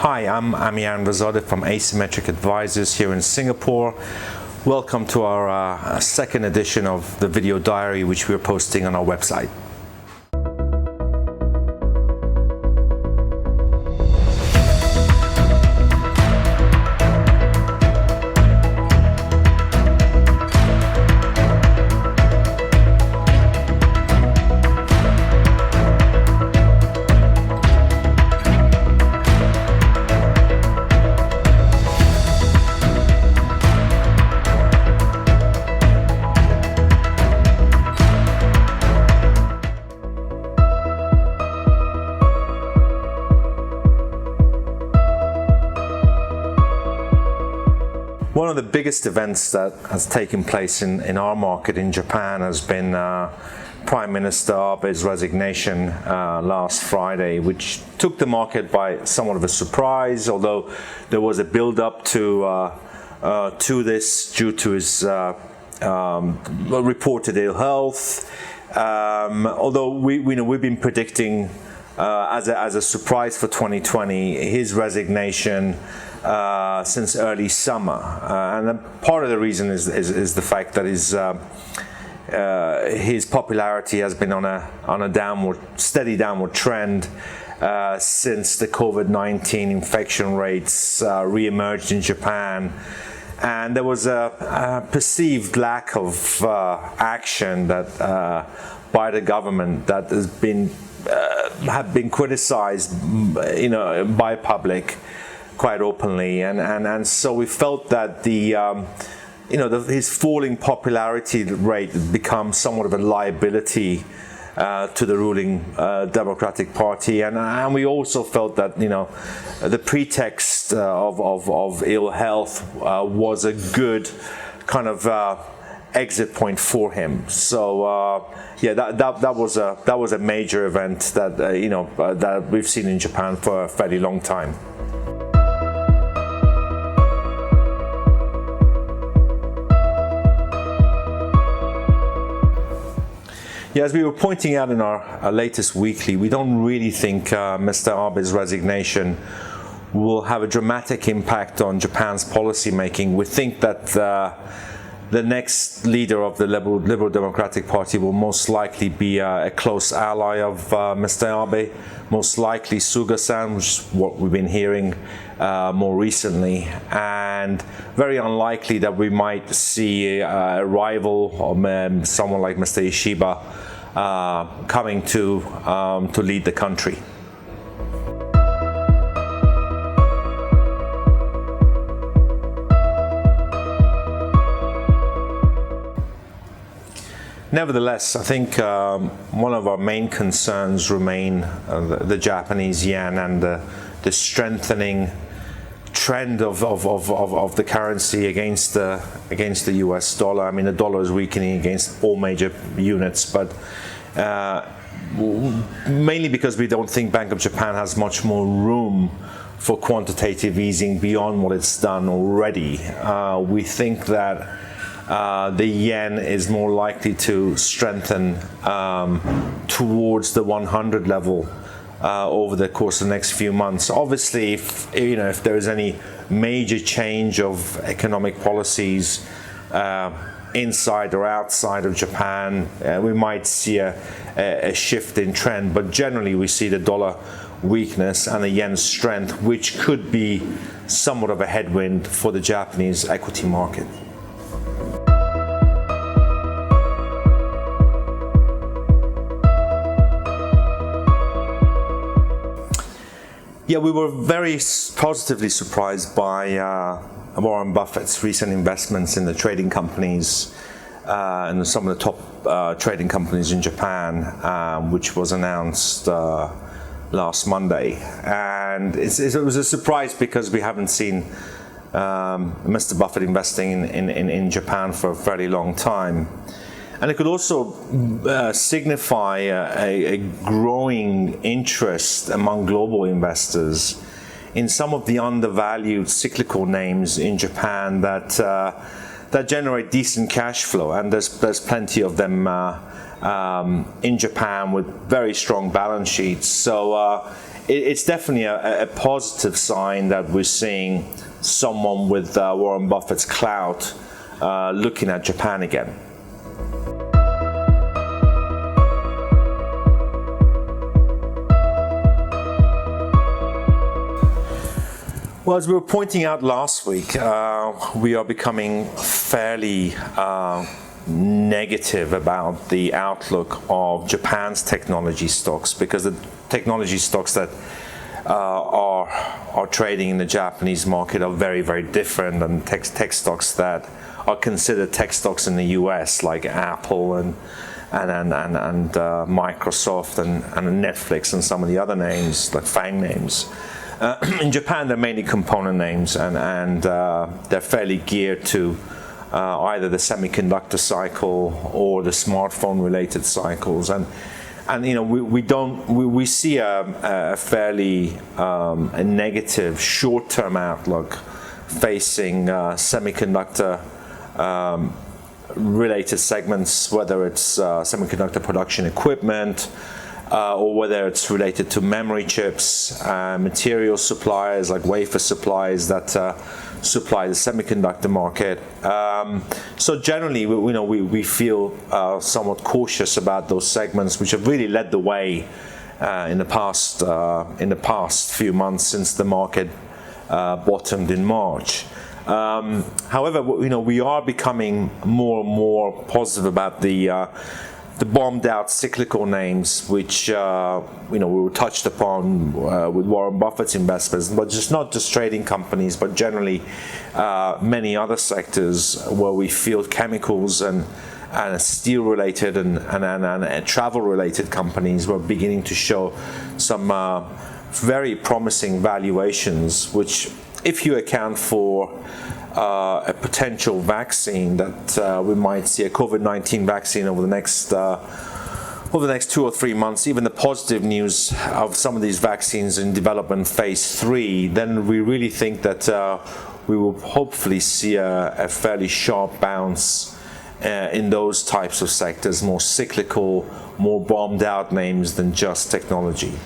Hi, I'm Amian Razadeh from Asymmetric Advisors here in Singapore. Welcome to our second edition of the video diary, which we're posting on our website. One of the biggest events that has taken place in our market in Japan has been Prime Minister Abe's resignation last Friday, which took the market by somewhat of a surprise, although there was a build-up to this due to his reported ill health. Although we've been predicting as a surprise for 2020 his resignation since early summer, and part of the reason is the fact that his popularity has been on a steady downward trend since the COVID-19 infection rates re-emerged in Japan, and there was a perceived lack of action that by the government that have been criticized, by public quite openly, and so we felt that his falling popularity rate become somewhat of a liability to the ruling Democratic Party, and we also felt that the pretext of ill health was a good kind of exit point for him. So that was a major event that that we've seen in Japan for a fairly long time. Yeah, as we were pointing out in our latest weekly, we don't really think Mr. Abe's resignation will have a dramatic impact on Japan's policy making. We think that the next leader of the Liberal Democratic Party will most likely be a close ally of Mr. Abe, most likely Suga-san, which is what we've been hearing more recently, and very unlikely that we might see a rival or someone like Mr. Ishiba coming to lead the country. Nevertheless, I think one of our main concerns remain the Japanese yen and the strengthening trend of the currency against the US dollar. I mean, the dollar is weakening against all major units, but mainly because we don't think Bank of Japan has much more room for quantitative easing beyond what it's done already. We think that the yen is more likely to strengthen towards the 100 level over the course of the next few months. Obviously, if there is any major change of economic policies inside or outside of Japan, we might see a shift in trend. But generally, we see the dollar weakness and the yen strength, which could be somewhat of a headwind for the Japanese equity market. Yeah, we were very positively surprised by Warren Buffett's recent investments in the trading companies and some of the top trading companies in Japan, which was announced last Monday. And it was a surprise because we haven't seen Mr. Buffett investing in Japan for a fairly long time. And it could also signify a growing interest among global investors in some of the undervalued cyclical names in Japan that generate decent cash flow, and there's plenty of them in Japan with very strong balance sheets. So it's definitely a positive sign that we're seeing someone with Warren Buffett's clout looking at Japan again. Well, as we were pointing out last week, we are becoming fairly negative about the outlook of Japan's technology stocks, because the technology stocks that are trading in the Japanese market are very, very different than tech stocks that are considered tech stocks in the US, like Apple and Microsoft and Netflix and some of the other names, like FANG names. In Japan, they're mainly component names, and they're fairly geared to either the semiconductor cycle or the smartphone-related cycles. And we see a fairly a negative short-term outlook facing semiconductor related segments, whether it's semiconductor production equipment, or whether it's related to memory chips, material suppliers like wafer suppliers that supply the semiconductor market. So generally, we feel somewhat cautious about those segments, which have really led the way in the past few months since the market bottomed in March. However, we are becoming more and more positive about the bombed out cyclical names, which we were touched upon with Warren Buffett's investments, but not just trading companies, but generally many other sectors where we feel chemicals and steel related and travel related companies were beginning to show some very promising valuations, which, if you account for a potential vaccine that we might see, a COVID-19 vaccine over the next 2 or 3 months, even the positive news of some of these vaccines in development phase 3, then we really think that we will hopefully see a fairly sharp bounce in those types of sectors, more cyclical, more bombed out names than just technology.